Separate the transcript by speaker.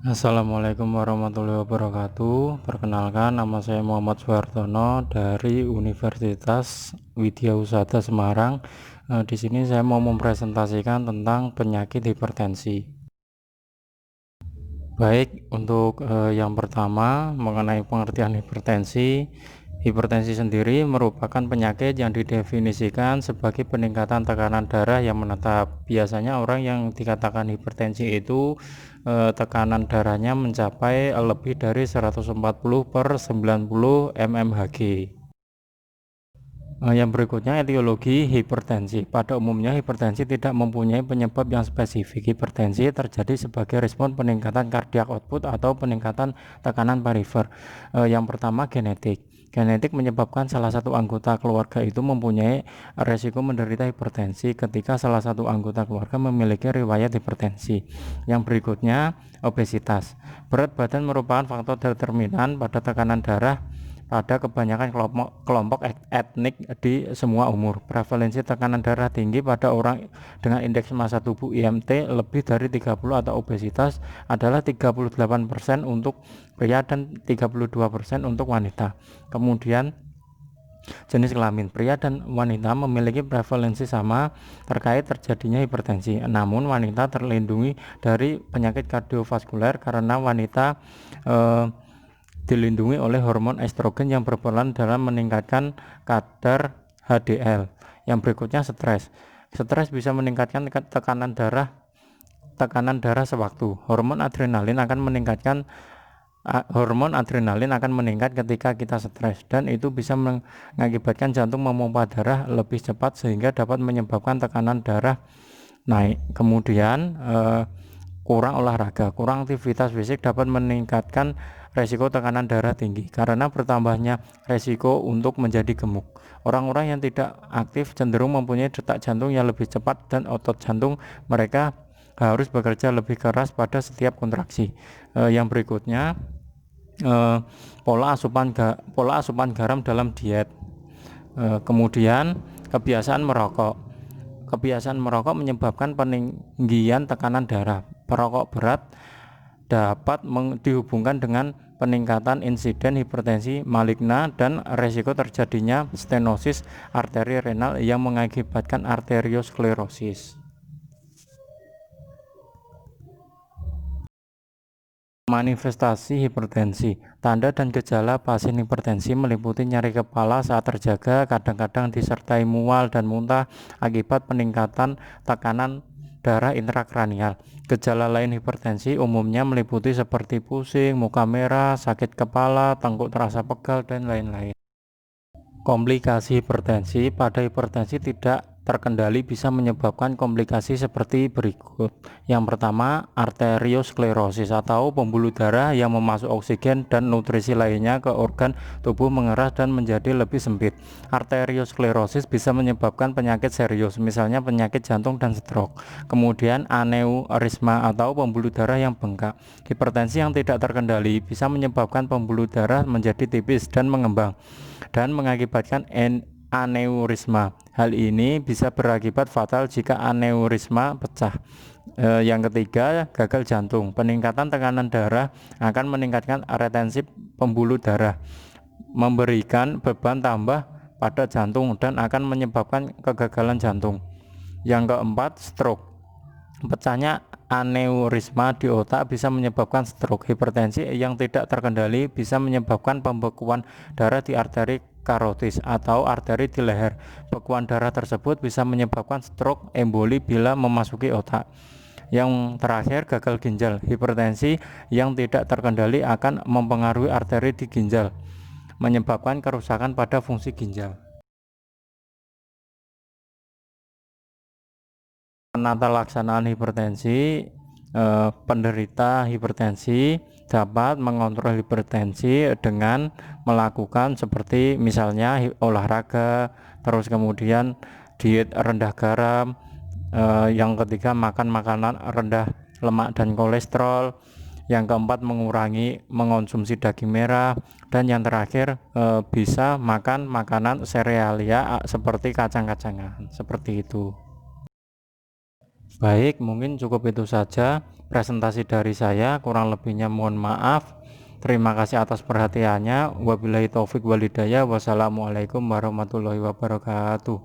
Speaker 1: Assalamualaikum warahmatullahi wabarakatuh. Perkenalkan, nama saya Muhammad Suhartono dari Universitas Widya Usada Semarang. Di sini saya mau mempresentasikan tentang penyakit hipertensi. Baik, untuk yang pertama mengenai pengertian hipertensi. Hipertensi sendiri merupakan penyakit yang didefinisikan sebagai peningkatan tekanan darah yang menetap. Biasanya orang yang dikatakan hipertensi itu tekanan darahnya mencapai lebih dari 140/90 mmHg. Yang berikutnya, etiologi hipertensi. Pada umumnya hipertensi tidak mempunyai penyebab yang spesifik. Hipertensi terjadi sebagai respon peningkatan kardiak output atau peningkatan tekanan perifer. Yang pertama, genetik. Genetik menyebabkan salah satu anggota keluarga itu mempunyai resiko menderita hipertensi ketika salah satu anggota keluarga memiliki riwayat hipertensi. Yang berikutnya, obesitas. Berat badan merupakan faktor determinan pada tekanan darah pada kebanyakan kelompok etnik di semua umur. Prevalensi tekanan darah tinggi pada orang dengan indeks massa tubuh IMT lebih dari 30 atau obesitas adalah 38% untuk pria dan 32% untuk wanita. Kemudian jenis kelamin, pria dan wanita memiliki prevalensi sama terkait terjadinya hipertensi. Namun wanita terlindungi dari penyakit kardiovaskuler karena wanita dilindungi oleh hormon estrogen yang berperan dalam meningkatkan kadar HDL. Yang berikutnya, stres. Stres bisa meningkatkan tekanan darah sewaktu. Hormon adrenalin akan meningkat ketika kita stres, dan itu bisa mengakibatkan jantung memompa darah lebih cepat sehingga dapat menyebabkan tekanan darah naik. Kemudian kurang olahraga, kurang aktivitas fisik dapat meningkatkan resiko tekanan darah tinggi karena bertambahnya resiko untuk menjadi gemuk. Orang-orang yang tidak aktif cenderung mempunyai detak jantung yang lebih cepat dan otot jantung mereka harus bekerja lebih keras pada setiap kontraksi. Yang berikutnya, pola asupan garam dalam diet. Kemudian kebiasaan merokok. Kebiasaan merokok menyebabkan peninggian tekanan darah. Perokok berat dapat dihubungkan dengan peningkatan insiden hipertensi maligna dan resiko terjadinya stenosis arteri renal yang mengakibatkan arteriosklerosis. Manifestasi hipertensi. Tanda dan gejala pasien hipertensi meliputi nyeri kepala saat terjaga, kadang-kadang disertai mual dan muntah akibat peningkatan tekanan darah intrakranial. Gejala lain hipertensi umumnya meliputi seperti pusing, muka merah, sakit kepala, tengkuk terasa pegal, dan lain-lain. Komplikasi hipertensi. Pada hipertensi tidak terkendali bisa menyebabkan komplikasi seperti berikut. Yang pertama, arteriosklerosis atau pembuluh darah yang memasuk oksigen dan nutrisi lainnya ke organ tubuh mengeras dan menjadi lebih sempit. Arteriosklerosis bisa menyebabkan penyakit serius, misalnya penyakit jantung dan stroke. Kemudian aneurisma atau pembuluh darah yang bengkak. Hipertensi yang tidak terkendali bisa menyebabkan pembuluh darah menjadi tipis dan mengembang dan mengakibatkan aneurisma. Hal ini bisa berakibat fatal jika aneurisma pecah. Yang ketiga, gagal jantung. Peningkatan tekanan darah akan meningkatkan retensi pembuluh darah, memberikan beban tambah pada jantung dan akan menyebabkan kegagalan jantung. Yang keempat, stroke. Pecahnya aneurisma di otak bisa menyebabkan stroke. Hipertensi yang tidak terkendali bisa menyebabkan pembekuan darah di arteri karotis atau arteri di leher. Bekuan darah tersebut bisa menyebabkan stroke emboli bila memasuki otak. Yang terakhir, gagal ginjal. Hipertensi yang tidak terkendali akan mempengaruhi arteri di ginjal, menyebabkan kerusakan pada fungsi ginjal. Penata laksanaan hipertensi. Penderita hipertensi dapat mengontrol hipertensi dengan melakukan seperti misalnya olahraga, terus kemudian diet rendah garam, yang ketiga makan makanan rendah lemak dan kolesterol, yang keempat mengurangi mengonsumsi daging merah, dan yang terakhir bisa makan makanan serealia seperti kacang-kacangan, seperti itu. Baik, mungkin cukup itu saja presentasi dari saya, kurang lebihnya mohon maaf. Terima kasih atas perhatiannya. Wabillahi taufik walhidayah. Wassalamualaikum warahmatullahi wabarakatuh.